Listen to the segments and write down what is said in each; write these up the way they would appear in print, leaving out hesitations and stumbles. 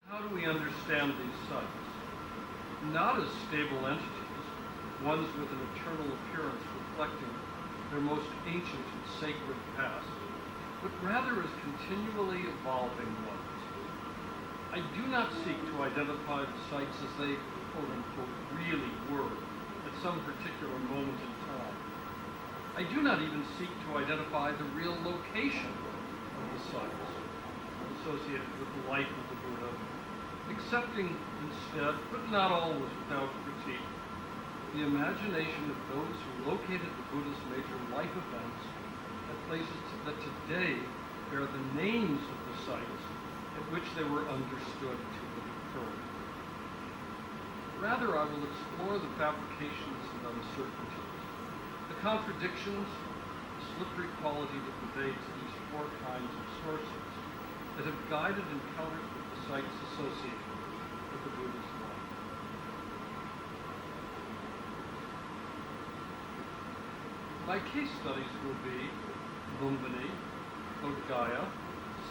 How do we understand these sites? Not as stable entities, ones with an eternal appearance reflecting their most ancient and sacred past, but rather as continually evolving ones. I do not seek to identify the sites as they, quote-unquote, really were at some particular moment in time. I do not even seek to identify the real location of the sites associated with the life of the Buddha, accepting instead, but not always without critique, the imagination of those who located the Buddha's major life events at places that today bear the names of the sites at which they were understood to have occurred. Rather, I will explore the fabrications and uncertainties, the contradictions, the slippery quality that pervades these four kinds of sources that have guided encounters with the sites associated with the Buddha's life. My case studies will be Lumbini, Bodh Gaya,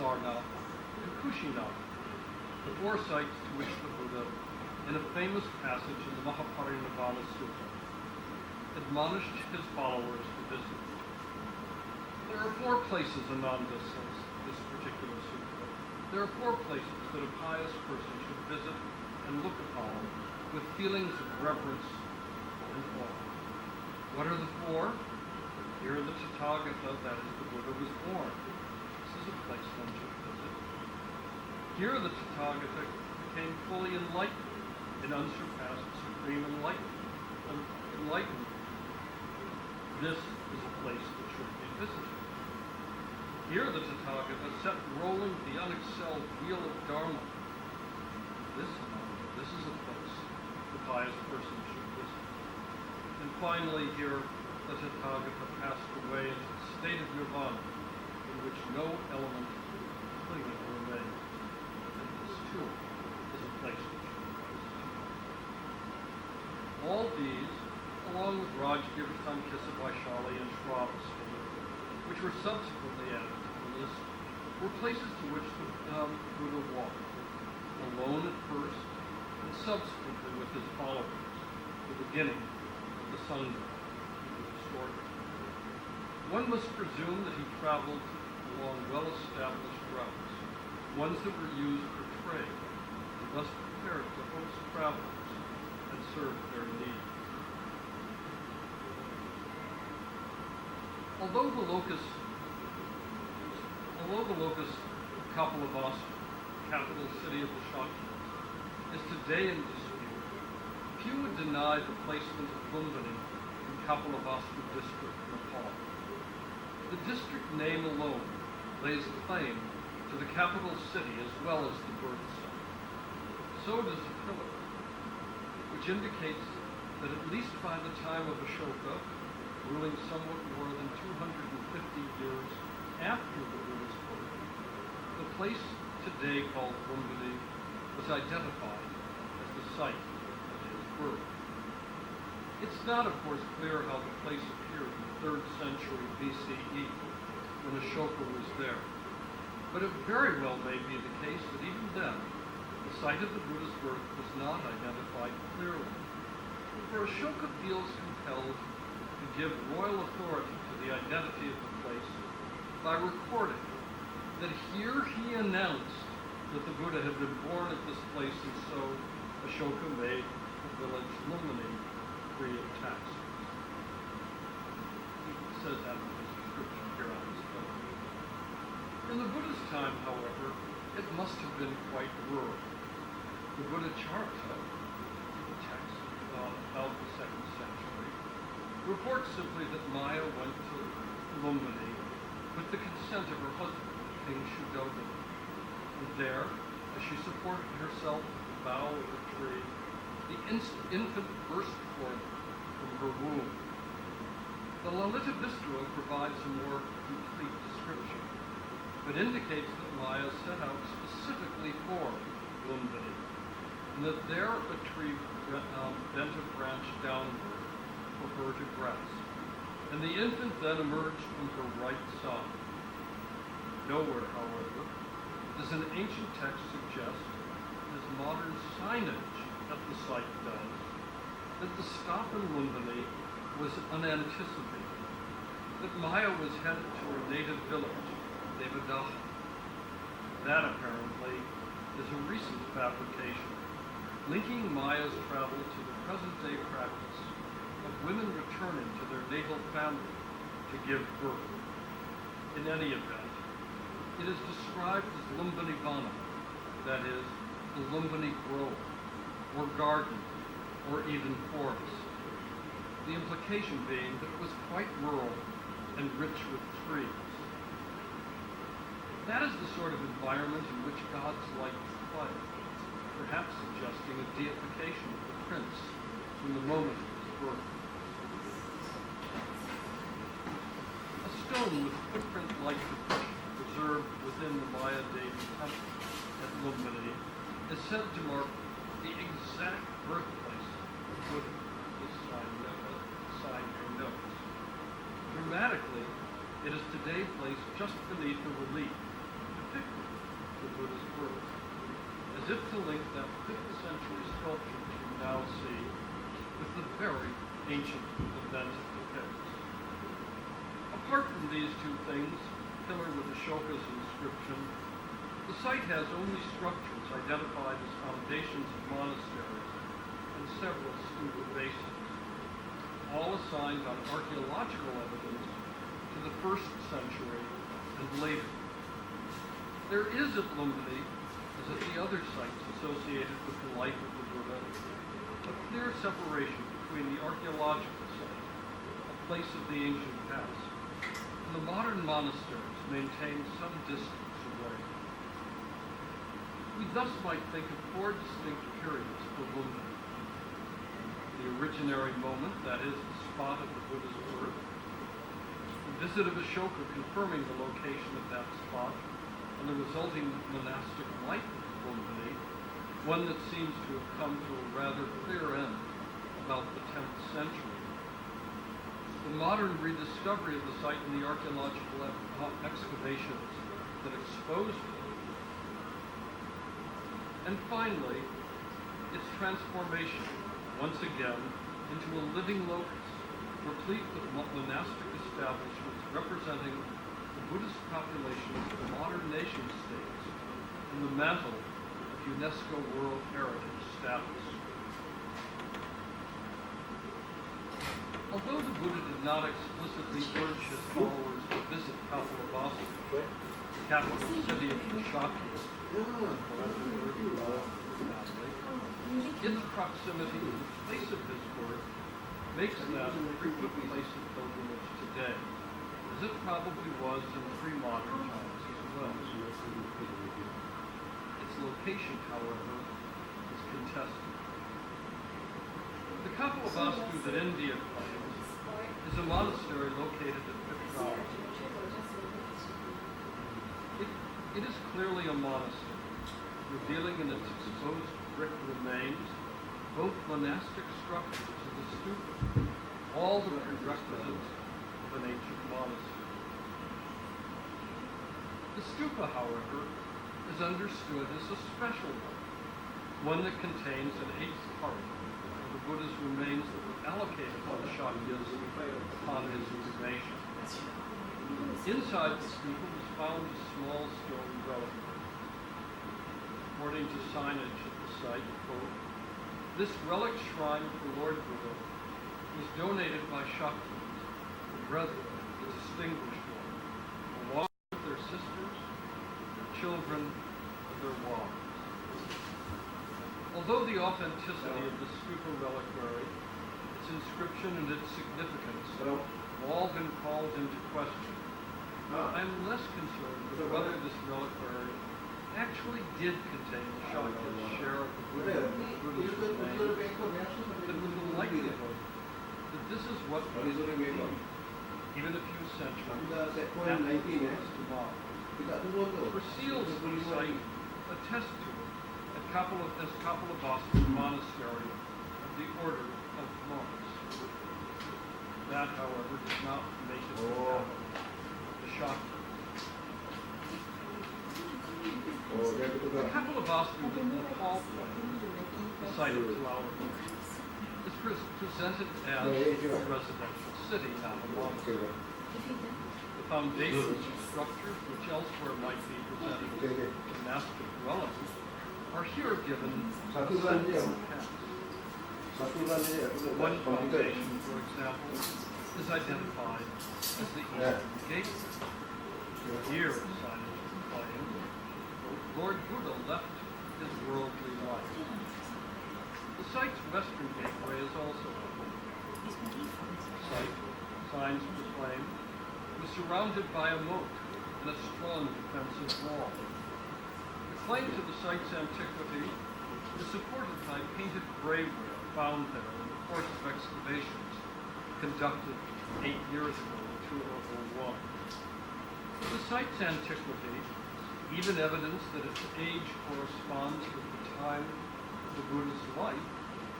Sarnath, and Kushinath, the four sites to which the Buddha, in a famous passage in the Mahaparinibbana Sutta, admonished his followers to visit. There are four places, Ananda says, this particular sutta. There are four places that a pious person should visit and look upon with feelings of reverence and awe. What are the four? Here the Tathagata, that is, the Buddha, was born. This is a place one should visit. Here the Tathagata became fully enlightened in unsurpassed supreme enlightenment. This is a place that should be visited. Here the Tathagata set rolling the unexcelled wheel of Dharma. This is a place the pious person should visit. And finally here the Tathagata passed away into the state of nirvana, in which no element clinging remained. And this too is a place that should be visited. All these, along with Rajgir, Sankissa, Vaishali, and Shravasti, which were subsequently added to the list, were places to which the Buddha walked, alone at first, and subsequently with his followers, the beginning of the Sangha, the Buddhist order. One must presume that he traveled along well-established routes, ones that were used for trade, and thus prepared to host travelers and serve their needs. Although the locus of Kapilavastu, capital city of the Shakyas, is today in dispute, few would deny the placement of Lumbini in Kapilavastu district, Nepal. The district name alone lays claim to the capital city as well as the birth site. So does the pillar, which indicates that at least by the time of Ashoka, ruling somewhat more than 250 years after the Buddha's birth, the place today called Lumbini was identified as the site of his birth. It's not, of course, clear how the place appeared in the 3rd century BCE when Ashoka was there, but it very well may be the case that even then, the site of the Buddha's birth was not identified clearly. For Ashoka feels compelled to give royal authority to the identity of the place by recording that here he announced that the Buddha had been born at this place, and so Ashoka made the village Lumbini free of taxes. He says that in his description here on this page. In the Buddha's time, however, it must have been quite rural. The Buddha Charta, the text about the 2nd century, reports simply that Maya went to Lumbini with the consent of her husband, King Shuddodana. And there, as she supported herself at the bough of a tree, the infant burst forth from her womb. The Lalita Vistara provides a more complete description, but indicates that Maya set out specifically for Lumbini, and that there a tree bent a branch downward for her to grasp, and the infant then emerged from her right side. Nowhere, however, does an ancient text suggest modern signage at the site does, that the stop in Lumbini was unanticipated, that Maya was headed to her native village, Devadaha. That apparently is a recent fabrication, linking Maya's travel to the present-day practice of women returning to their natal family to give birth. In any event, it is described as Lumbini Vana, that is, the Lumbini grove, or garden, or even forest. The implication being that it was quite rural and rich with trees. That is the sort of environment in which gods like to play, perhaps suggesting a deification of the prince from the moment of his birth. A stone with footprint like the preserved within the Maya Devi temple at Lumbini is said to mark the exact birthplace of Buddha, this sign here notes. Dramatically, it is today placed just beneath the relief depicting the Buddha's birth, as if to link that 5th century sculpture you now see with the very ancient event it depicts. Apart from these two things, pillar with Ashoka's inscription, the site has only structures identified as foundations of monasteries and several stupa basins, all assigned on archaeological evidence to the 1st century and later. There is at Lumbini, as at the other sites associated with the life of the Buddha, a clear separation between the archaeological site, a place of the ancient past, and the modern monasteries maintained some distance away. We thus might think of 4 distinct periods for Lumbini. The originary moment, that is, the spot of the Buddha's birth, the visit of Ashoka confirming the location of that spot, and the resulting monastic life of Lumbini, one that seems to have come to a rather clear end about the 10th century. The modern rediscovery of the site and the archaeological excavations that exposed it. And finally, its transformation, once again, into a living locus, replete with monastic establishments representing the Buddhist populations of modern nation states in the mantle of UNESCO World Heritage status. Although the Buddha did not explicitly urge his followers to visit Kapilavastu, the capital city of the Shakyas, its proximity to the place of his birth makes that a frequent place of pilgrimage today, as it probably was in pre-modern times as well. Its location, however, is contested. The Kapilavastu that India claims is a monastery located at Peshawar. It is clearly a monastery, revealing in its exposed brick remains both monastic structures and the stupa, all the prerequisites of an ancient monastery. The stupa, however, is understood as a special one that contains an 8th part of the Buddha's remains that were allocated by the Shakyas upon his cremation. Inside the stupa was found a small stone relic. According to signage at the site, quote, this relic shrine for Lord Buddha was donated by Shakyas, the brethren, the distinguished one, along with their sisters, their children, and their wives. Although the authenticity of the stupa reliquary, its inscription and its significance have all been called into question, I am less concerned with whether this reliquary actually did contain the Shakya's share of the Buddha's remains, but with the likelihood that this is what was believed, even a few centuries after it was demolished. For seals of the site attest to it as Kapilavastu Monastery of the Order of Monks. That, however, does not make it the capital of the Shakyas. The capital of Austria, the Nepal plain, the site of Tulare, is presented as a residential city, not a monastery. The foundations of structures, which elsewhere might be presented as monastic dwellings, are here given a central cast. One foundation, for example, is identified as the Eastern Gateway. Here, signage proclaims, Lord Buddha left his worldly life. The site's western gateway is also open. The site, signs proclaim, was surrounded by a moat and a strong defensive wall. The claim to the site's antiquity is supported by painted graveware found there in the course of excavations conducted 8 years ago in 2001. The site's antiquity, even evidence that its age corresponds with the time of the Buddha's life,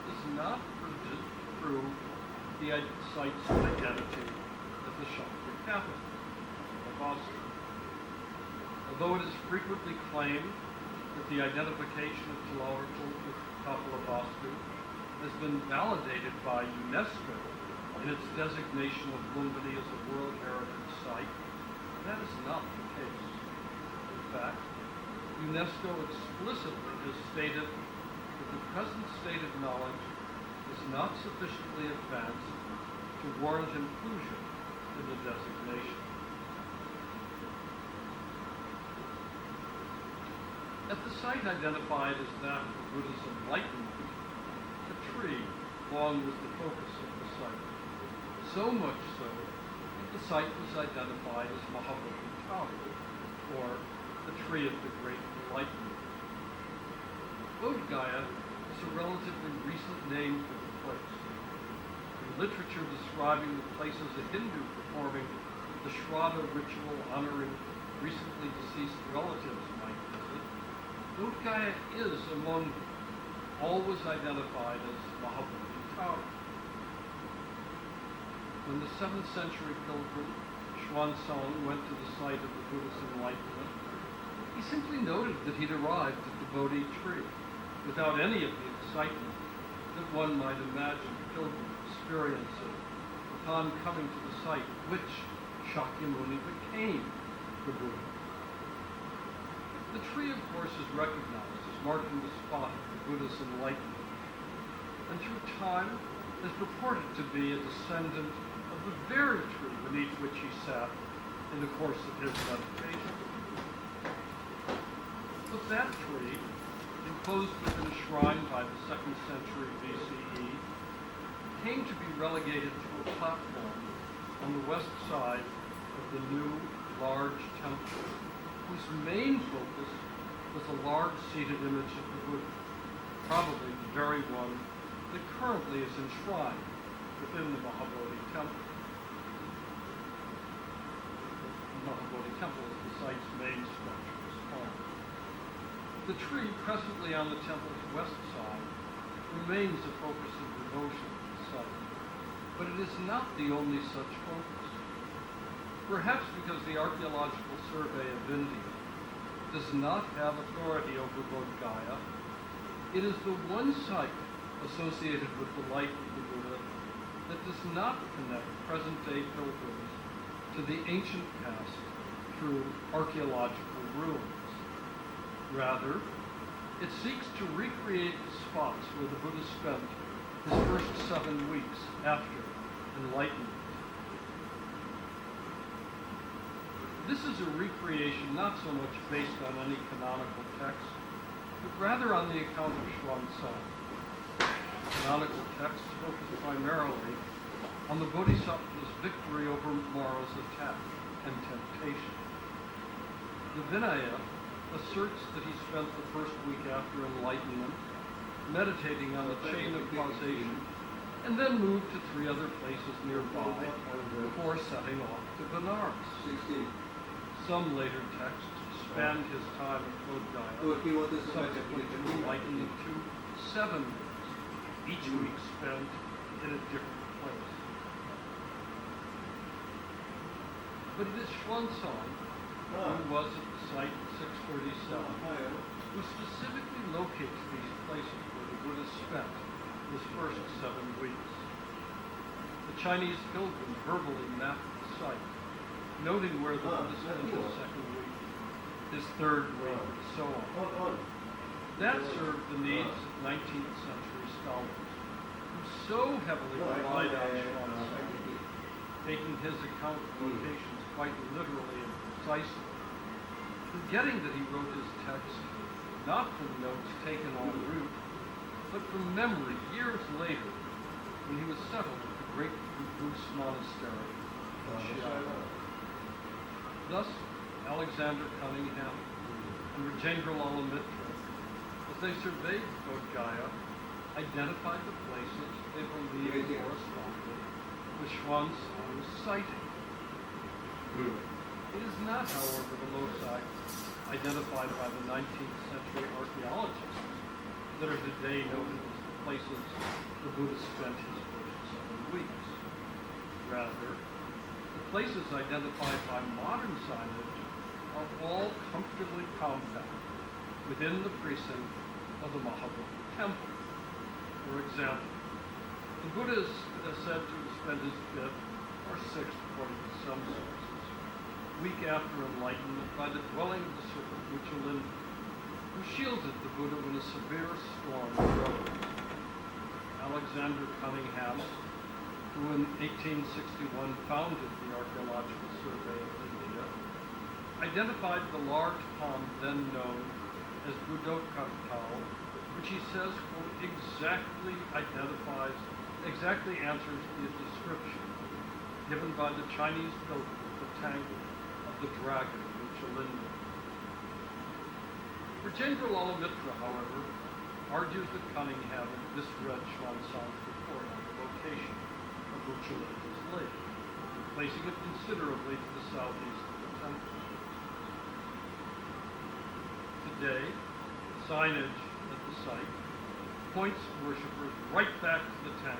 does not prove the site's identity as the Shakya capital of Austria. Although it is frequently claimed that the identification of Tulare with the capital of Austria has been validated by UNESCO in its designation of Lumbini as a World Heritage Site, that is not the case. In fact, UNESCO explicitly has stated that the present state of knowledge is not sufficiently advanced to warrant inclusion in the designation. At the site identified as that of the Buddha's enlightenment, a tree long was the focus of the site. So much so that the site was identified as Mahabodhi Tower, or the tree of the great enlightenment. Bodh Gaya is a relatively recent name for the place. In literature describing the place as a Hindu performing the Shraddha ritual honoring recently deceased relatives might visit, Bodh Gaya is among them, always identified as Mahabodhi Tower. When the 7th century pilgrim Xuanzang went to the site of the Buddha's enlightenment, he simply noted that he'd arrived at the Bodhi tree without any of the excitement that one might imagine pilgrims experiencing upon coming to the site which Shakyamuni became the Buddha. The tree, of course, is recognized as marking the spot of the Buddha's enlightenment, and through time is purported to be a descendant of the very tree beneath which he sat in the course of his meditation. But that tree, enclosed within a shrine by the 2nd century BCE, came to be relegated to a platform on the west side of the new, large temple, whose main focus was a large seated image of the Buddha, probably the very one that currently is enshrined within the Mahabodhi Temple. The Mahabodhi Temple is the site's main structure is called. The tree presently on the temple's west side remains a focus of devotion to the site, but it is not the only such focus. Perhaps because the Archaeological Survey of India does not have authority over Bodh Gaya, it is the one site associated with the life of the Buddha that does not connect present-day pilgrims to the ancient past through archaeological ruins. Rather, it seeks to recreate the spots where the Buddha spent his first 7 weeks after enlightenment. This is a recreation not so much based on any canonical text, but rather on the account of Xuanzang. Canonical texts focus primarily on the Bodhisattva's victory over Mara's attack and temptation. The Vinaya asserts that he spent the first week after enlightenment meditating on the chain of causation and then moved to 3 other places nearby before setting off to Benares. Some later texts spanned his time at Bodh Gaya, subsequent to enlightenment to 7 weeks, each week spent in a different place. But it is Xuanzang who was at the site in 637, who specifically locates these places where the Buddha spent his first 7 weeks. The Chinese pilgrim verbally mapped the site, noting where the Buddha spent his 2nd week, his 3rd week, and so on. That served the needs of 19th century scholars, who so heavily relied on Chuan's site, taking his account of locations quite literally and precisely, forgetting that he wrote his text not from notes taken en route, but from memory years later when he was settled at the great Buddhist monastery in Xi'an. Thus, Alexander Cunningham and Rajendra Lal Mitra, as they surveyed Bodh Gaya, identified the places they believed corresponded with Xuanzang's sighting. It is not, however, the loci identified by the 19th century archaeologists that are today noted as the places the Buddha spent his first 7 weeks. Rather, the places identified by modern signage are all comfortably compact within the precinct of the Mahabodhi temple. For example, the Buddha is said to have spent his 5th or 6th, according to some sources, week after enlightenment by the dwelling of the serpent Muchalinda, who shielded the Buddha when a severe storm arose. Alexander Cunningham, who in 1861 founded the Archaeological Survey of India, identified the large pond then known as Budokkartal, which he says, quote, exactly answers the description given by the Chinese pilgrim at the tank of the dragon, Muchalinda. Rajendra Lal Mitra, however, argues that Cunningham had misread Xuanzang's report on the location of Muchalinda's lake, placing it considerably to the southeast of the temple. Today, signage at the site points worshippers right back to the tank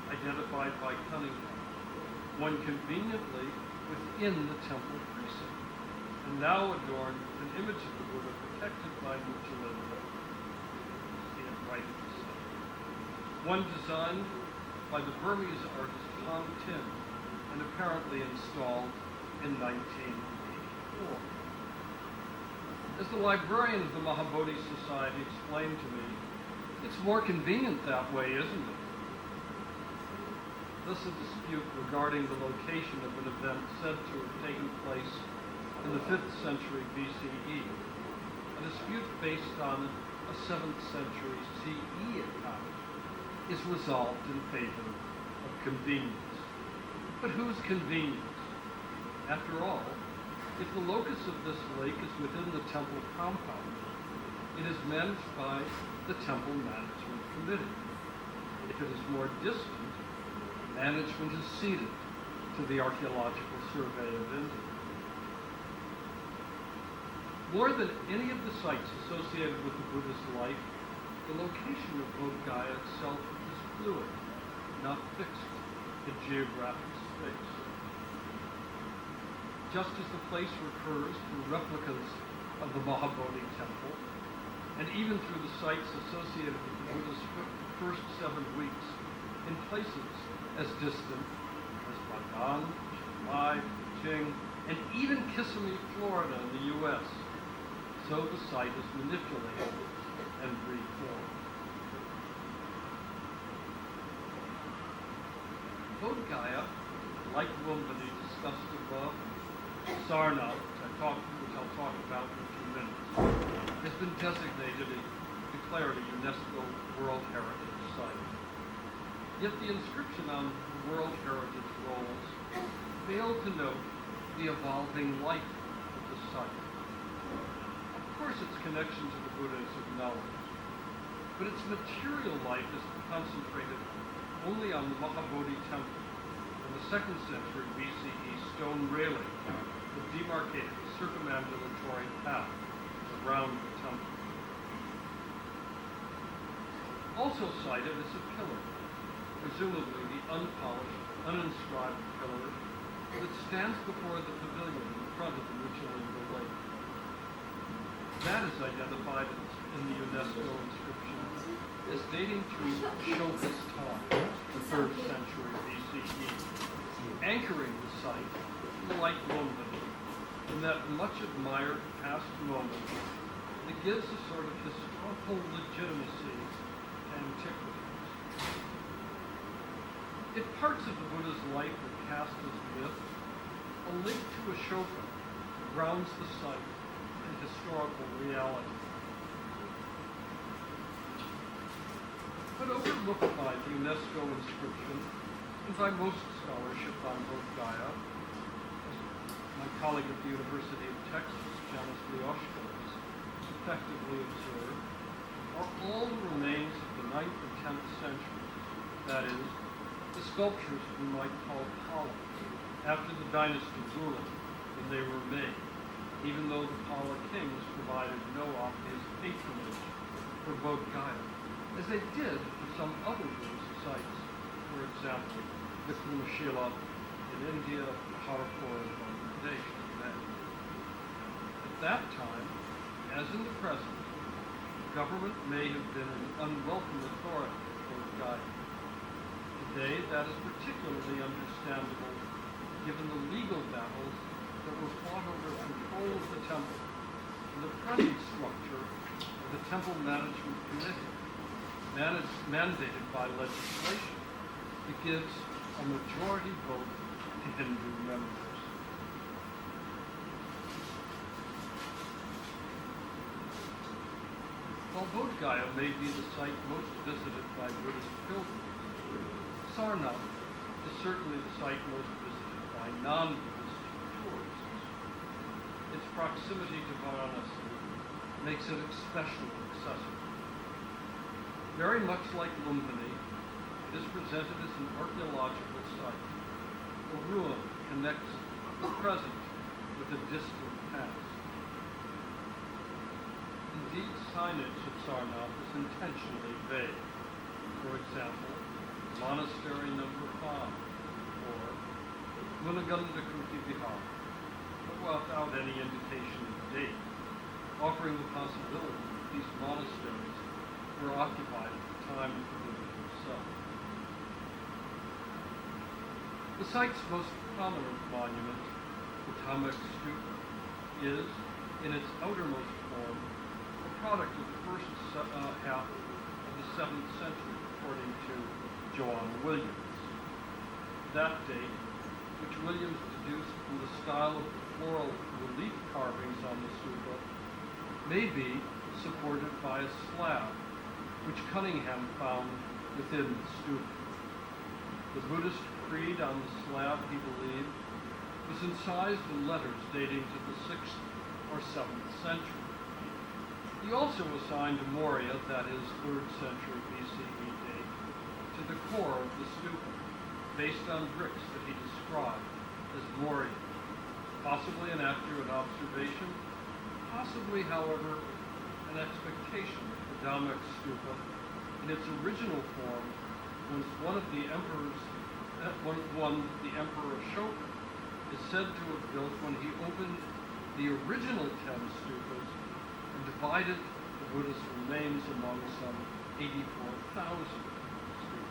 identified by Cunningham, one conveniently within the temple precinct, and now adorned with an image of the Buddha protected by Muchalinda. See it right at the site. One designed by the Burmese artist Han Tin and apparently installed in 1984. As the librarian of the Mahabodhi Society explained to me, it's more convenient that way, isn't it? Thus a dispute regarding the location of an event said to have taken place in the 5th century BCE, a dispute based on a 7th century CE account, is resolved in favor of convenience. But whose convenience? After all, if the locus of this lake is within the temple compound, it is managed by the Temple Management Committee. If it is more distant, management is ceded to the Archaeological Survey of India. More than any of the sites associated with the Buddha's life, the location of Bodh Gaya itself is fluid, not fixed in geographic space. Just as the place recurs through replicas of the Mahabodhi temple, and even through the sites associated with the Buddha's first 7 weeks, in places as distant as Bagan, Chiang, Ching, and even Kissimmee, Florida in the U.S., so the site is manipulated and reformed. Bodh Gaya, like Lumbini discussed above, Sarnath, which I'll talk about in a few minutes, has been declared a UNESCO World Heritage Site. Yet the inscription on the World Heritage rolls failed to note the evolving life of the site. Of course, its connection to the Buddha is acknowledged, but its material life is concentrated only on the Mahabodhi temple and the 2nd century BCE stone railing that demarcated the circumambulatory path around the temple. Also cited is a pillar, presumably the unpolished, uninscribed pillar that stands before the pavilion in the front of the Uchilingo Lake. That is identified in the UNESCO inscription as dating to Ashoka's time, the 3rd century BCE, anchoring the site like Lumbini in that much admired past moment that gives a sort of historical legitimacy to antiquities. If parts of the Buddha's life are cast as myth, a link to Ashoka grounds the site in historical reality. But overlooked by the UNESCO inscription and by most scholarship on Bodh Gaya, my colleague at the University of Texas, Janis Lioshko, has effectively observed, are all the remains of the 9th and 10th centuries, that is, the sculptures we might call Pala, after the dynasty ruling when they were made, even though the Pala kings provided no obvious patronage for Bodh Gaya, as they did for some other Buddhist sites, for example, Vikramashila in India, Harapur in Bangladesh today. At that time, as in the present, government may have been an unwelcome authority for Bodh Gaya. Today, that is particularly understandable given the legal battles that were fought over control of the temple and the present structure of the Temple Management Committee, mandated by legislation that gives a majority vote to Hindu members. While Bodh Gaya may be the site most visited by Buddhist pilgrims, Sarnath is certainly the site most visited by non-Buddhist tourists. Its proximity to Varanasi makes it especially accessible. Very much like Lumbini, it is presented as an archaeological site. A ruin connects the present with a distant past. Indeed, signage at Sarnath is intentionally vague. For example, Monastery Number 5, or Munaganda Kuti Vihar, but without any indication of date, offering the possibility that these monasteries were occupied at the time of the Buddha himself. The site's most prominent monument, the Dhammik Stupa, is, in its outermost form, a product of the first half of the 7th century, according to Joanne Williams. That date, which Williams deduced from the style of the floral relief carvings on the stupa, may be supported by a slab, which Cunningham found within the stupa. The Buddhist creed on the slab, he believed, was incised in letters dating to the 6th or 7th century. He also assigned a Maurya, that is, 3rd century BCE date, to the core of the stupa, based on bricks that he described as Maurya. Possibly an accurate observation, possibly, however, an expectation that the Dhammik Stupa, in its original form, was one the Emperor Ashoka is said to have built when he opened the original 10 stupas and divided the Buddhist remains among some 84,000 stupas.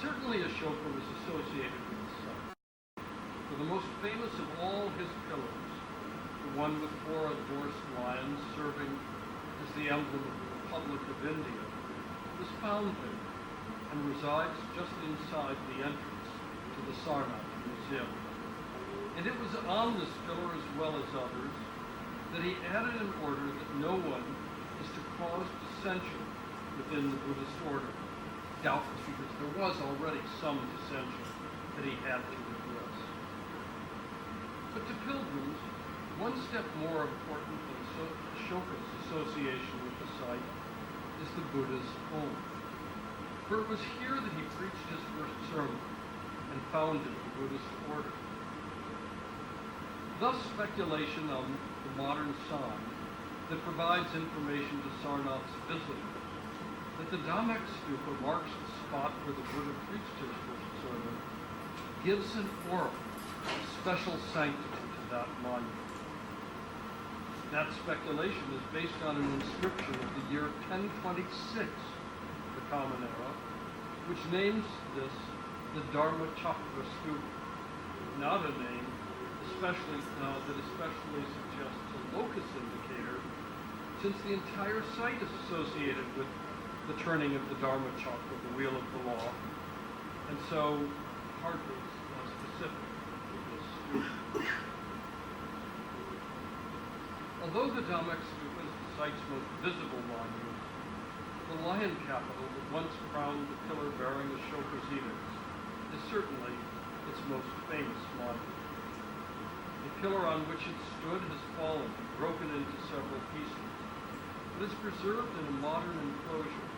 Certainly Ashoka was associated with the site. For the most famous of all his pillars, the one with 4 endorsed lions serving as the emblem of the Republic of India, was found there and resides just inside the entrance to the Sarnath Museum. And it was on this pillar, as well as others, that he added an order that no one is to cause dissension within the Buddhist order, doubtless because there was already some dissension that he had to address. But to pilgrims, one step more important than Ashoka's association with the site is the Buddha's own. For it was here that he preached his first sermon and founded the Buddhist order. Thus, speculation on the modern sign that provides information to Sarnath's visitors that the Dhammik Stupa marks the spot where the Buddha preached his first sermon gives an aura special sanctity to that monument. That speculation is based on an inscription of the year 1026, the Common Era, which names this the Dharma Chakra Stupa, not a name that especially suggests a locus indicator, since the entire site is associated with the turning of the Dharma Chakra, the wheel of the law, and so hardly specific to this stupa. Although the Dhammik Stupa is the site's most visible monument, the lion capital that once crowned the pillar bearing Ashoka's edicts is certainly its most famous monument. The pillar on which it stood has fallen and broken into several pieces, but is preserved in a modern enclosure,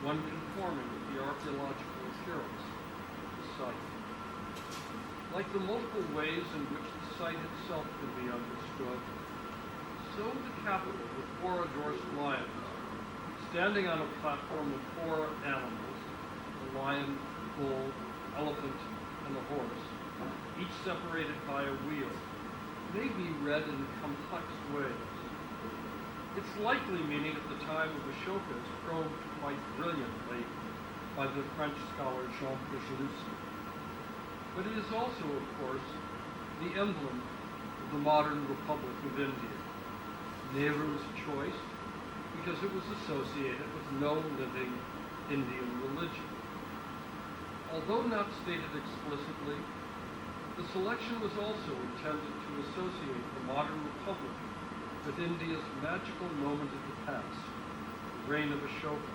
one conforming with the archaeological appearance of the site. Like the multiple ways in which the site itself can be understood, so the capital with four dorsal lions, standing on a platform of four animals, the lion, bull, elephant, and the horse, each separated by a wheel, may be read in complex ways. Its likely meaning at the time of Ashoka is probed quite brilliantly by the French scholar Jean Pigelucci. But it is also, of course, the emblem of the modern Republic of India. Nehru's choice because it was associated with no living Indian religion. Although not stated explicitly, the selection was also intended to associate the modern republic with India's magical moment of the past, the reign of Ashoka,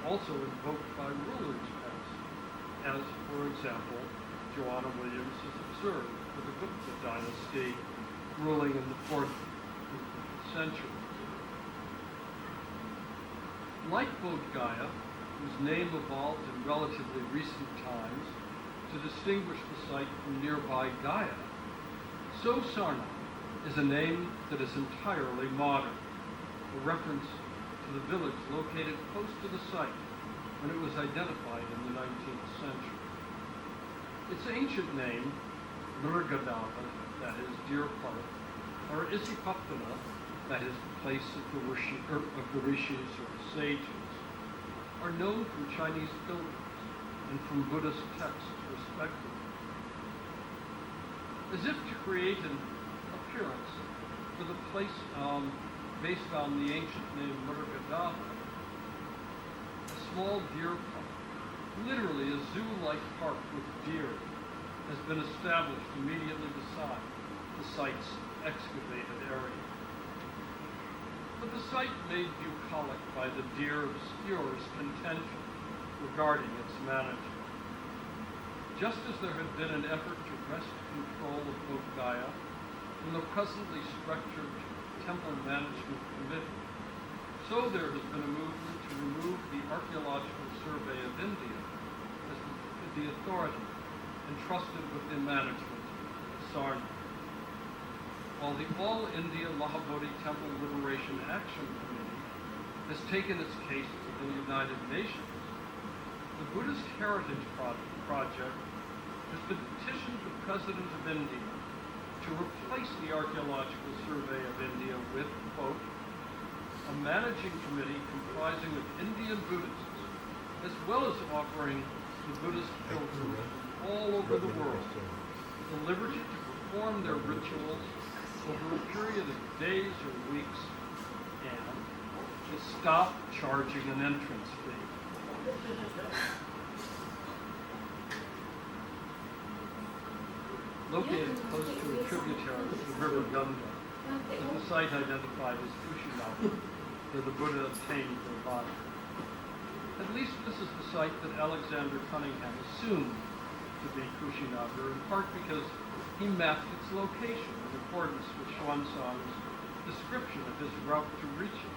also invoked by rulers past, as, for example, Joanna Williams has observed for the Gupta dynasty ruling in the 4th century. Like Bodh Gaya, whose name evolved in relatively recent times to distinguish the site from nearby Gaya, so Sarnath is a name that is entirely modern, a reference to the village located close to the site when it was identified in the 19th century. Its ancient name, Mrgadava, that is, Deer Park, or Isipaptana, that is, the place of the rishis or sages, are known from Chinese pilgrims and from Buddhist texts, respectively. As if to create an appearance for the place based on the ancient name Mrgadava, a small deer park, literally a zoo-like park with deer, has been established immediately beside the site's excavated area. But the site made bucolic by the deer obscures contention regarding its management. Just as there had been an effort to wrest control of Bodh Gaya from the presently structured Temple Management Committee, so there has been a movement to remove the Archaeological Survey of India as the authority entrusted with the management of Sarnath. While the All India Mahabodhi Temple Liberation Action Committee has taken its case to the United Nations, the Buddhist Heritage Project has petitioned the President of India to replace the Archaeological Survey of India with, quote, a managing committee comprising of Indian Buddhists, as well as offering the Buddhist pilgrims all over the world the liberty to perform their rituals over a period of days or weeks, and to stop charging an entrance fee. Located close to a tributary of the river Ganga, is the site identified as Kushinagar, where the Buddha obtained their body. At least this is the site that Alexander Cunningham assumed to be Kushinagar, in part because he mapped its location in accordance with Xuanzang's description of his route to reach it,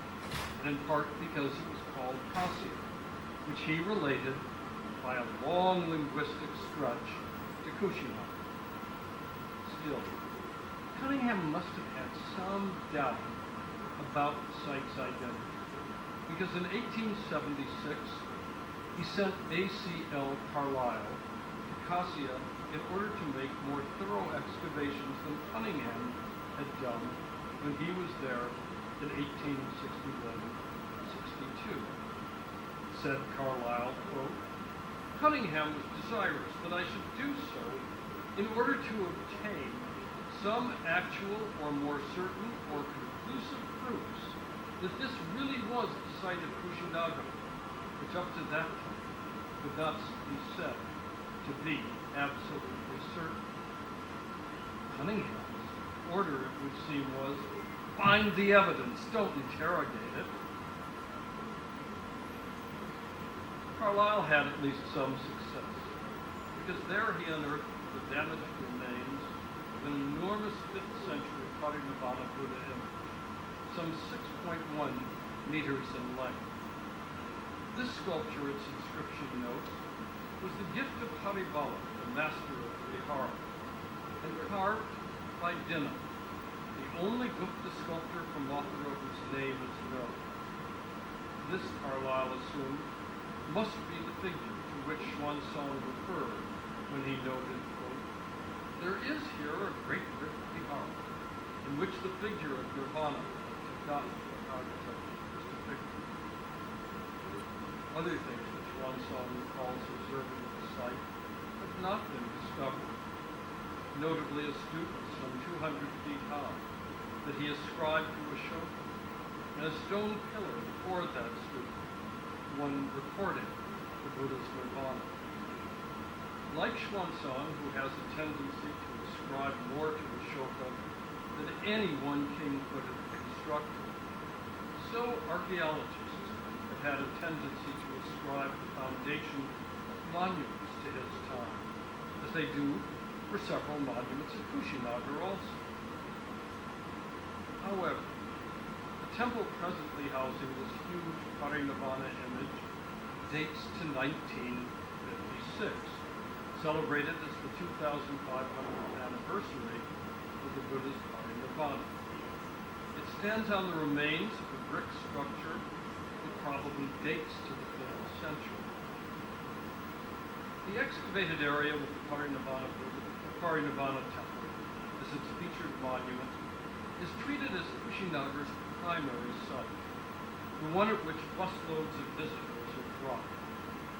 and in part because it was called Kassia, which he related by a long linguistic stretch to Kushinagar. Still, Cunningham must have had some doubt about the site's identity, because in 1876, he sent A.C.L. Carlyle to Kassia in order to make more thorough excavations than Cunningham had done when he was there in 1861-62. Said Carlyle, quote, "Cunningham was desirous that I should do so in order to obtain some actual or more certain or conclusive proofs that this really was the site of Kushinaga, which up to that time could not be said to be absolutely certain." Cunningham's order, it would seem, was, "Find the evidence, don't interrogate it." Carlyle had at least some success, because there he unearthed the damaged remains of an enormous 5th century Parinirvana Buddha image, some 6.1 meters in length. This sculpture, its inscription notes, was the gift of Haribala, the master of Vihara, and carved by Dinna, the only Gupta sculptor from Mathura whose name is known. This, Carlyle assumed, must be the figure to which Xuanzang referred when he noted, quote, "There is here a great rift Vihara, in which the figure of Nirvana, forgotten architecture, is depicted." Other things which Xuanzang recalls observing at the site have not been discovered, notably a stupa some 200 feet high that he ascribed to Ashoka, and a stone pillar before that stupa, one recording the Buddha's Nirvana. Like Xuanzang, who has a tendency to ascribe more to Ashoka than any one king could have constructed, so archaeologists have had a tendency to ascribe the foundation of monuments to his time, as they do for several monuments at Kushinagar also. However, the temple presently housing this huge Parinirvana image dates to 1956, celebrated as the 2500th anniversary of the Buddha's Parinirvana. It stands on the remains of a brick structure that probably dates to the 5th century. The excavated area with the Parinirvana temple as its featured monument is treated as Kushinagar's primary site, the one at which busloads of visitors are dropped,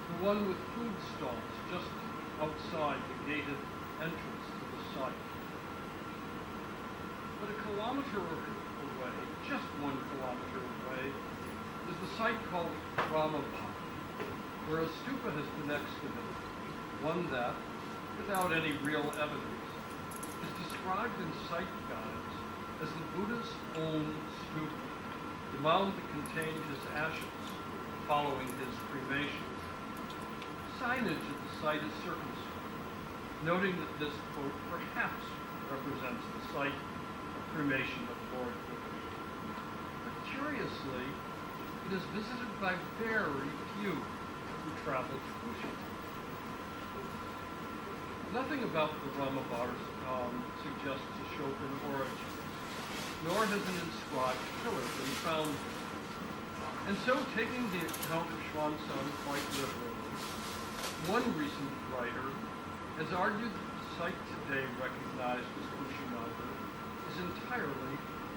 the one with food stalls just outside the gated entrance to the site. But a kilometer away, just 1 kilometer away, is the site called Ramappa, where a stupa has been excavated, one that, without any real evidence, is described in site guides as the Buddha's own stupa, the mound that contained his ashes following his cremation. Signage at the site is circumscribed, noting that this, quote, perhaps represents the site of cremation of Lord Buddha. But curiously, it is visited by very few who travel to Kushinagar. Nothing about the Ramappa suggests Ashokan origin, nor has an inscribed pillar been found. And so, taking the account of Xuanzang quite literally, one recent writer has argued that the site today recognized as Kushinagar is entirely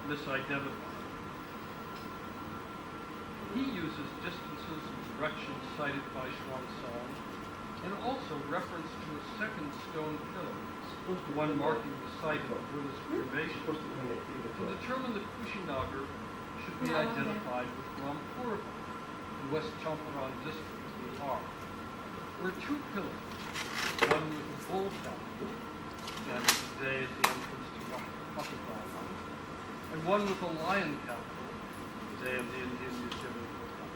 misidentified. He uses distances and directions cited by Xuanzang, and also reference to a second stone pillar, one marking the site of the Buddha's cremation, to determine that Kushinagar should be identified with Rampur in West Champaran district of Bihar, where 2 pillars, one with a bull capital, standing today at the entrance to Pakistan, and one with a lion capital, today in the Indian Museum of Kolkata.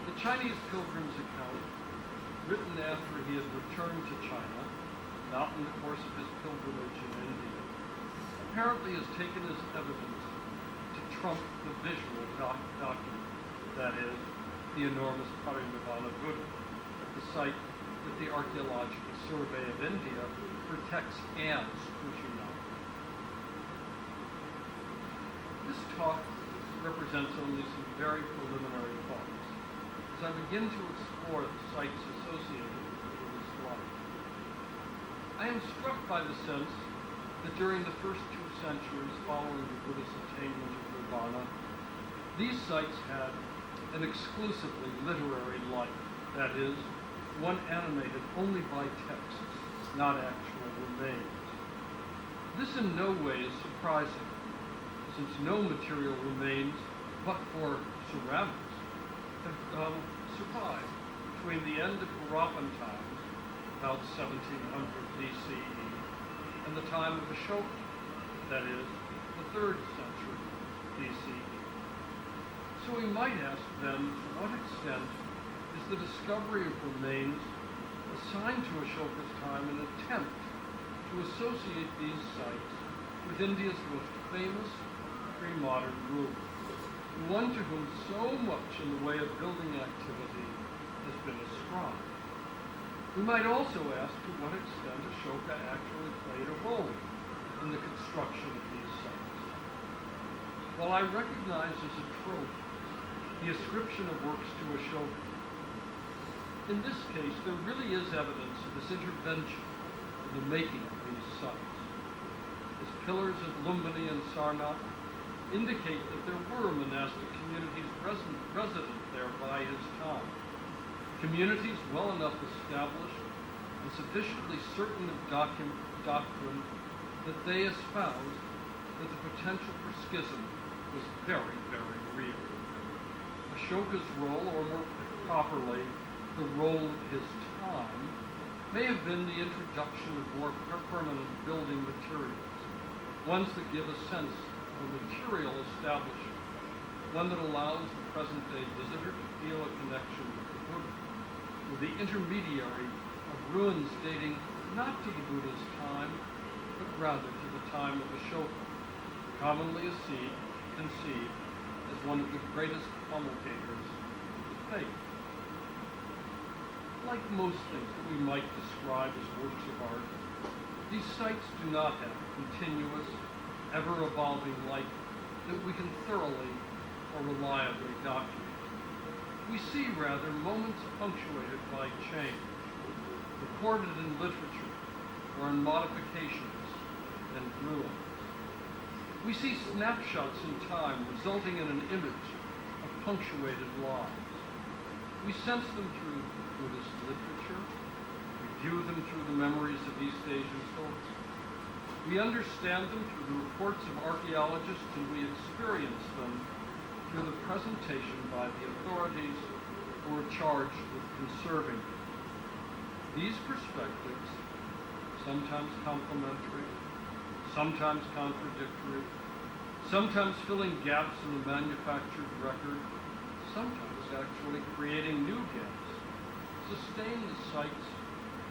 The Chinese pilgrim's account, written after he had returned to China, not in the course of his pilgrimage in India, apparently is taken as evidence to trump the visual document, that is, the enormous Parinirvana Buddha at the site that the Archaeological Survey of India protects as Kushinagar. This talk represents only some very preliminary thoughts as I begin to explore the sites associated with this life. I am struck by the sense that during the first 2 centuries following the Buddha's attainment of nirvana, these sites had an exclusively literary life, that is, one animated only by texts, not actual remains. This in no way is surprising, since no material remains but for ceramics have survived between the end of Harappan times, about 1700 BCE, and the time of Ashoka, that is, the 3rd century BCE. So we might ask then, to what extent is the discovery of remains assigned to Ashoka's time an attempt to associate these sites with India's most famous pre-modern ruler, one to whom so much in the way of building activity has been ascribed? We might also ask to what extent Ashoka actually played a role in the construction of these sites. While I recognize as a trope the ascription of works to Ashoka, in this case there really is evidence of his intervention in the making of these sites. His pillars at Lumbini and Sarnath indicate that there were monastic communities resident there by his time, communities well enough established and sufficiently certain of doctrine that they espoused that the potential for schism was very, very real. Ashoka's role, or more properly, the role of his time, may have been the introduction of more permanent building materials, ones that give a sense of a material establishment, one that allows the present-day visitor to feel a connection with the Buddha, with the intermediary of ruins dating not to the Buddha's time, but rather to the time of Ashoka, commonly conceived as one of the greatest promulgators of faith. Like most things that we might describe as works of art, these sites do not have a continuous, ever-evolving life that we can thoroughly or reliably document. We see, rather, moments punctuated by change, recorded in literature or in modifications and ruins. We see snapshots in time resulting in an image of punctuated lines. We sense them through Buddhist literature. We view them through the memories of East Asian stories. We understand them through the reports of archaeologists, and we experience them through the presentation by the authorities who are charged with conserving them. These perspectives, sometimes complementary, sometimes contradictory, sometimes filling gaps in the manufactured record, sometimes actually creating new gaps, sustain the sites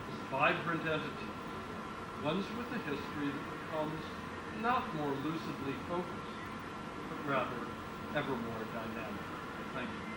as vibrant entities, ones with a history that becomes not more lucidly focused, but rather ever more dynamic. Thank you.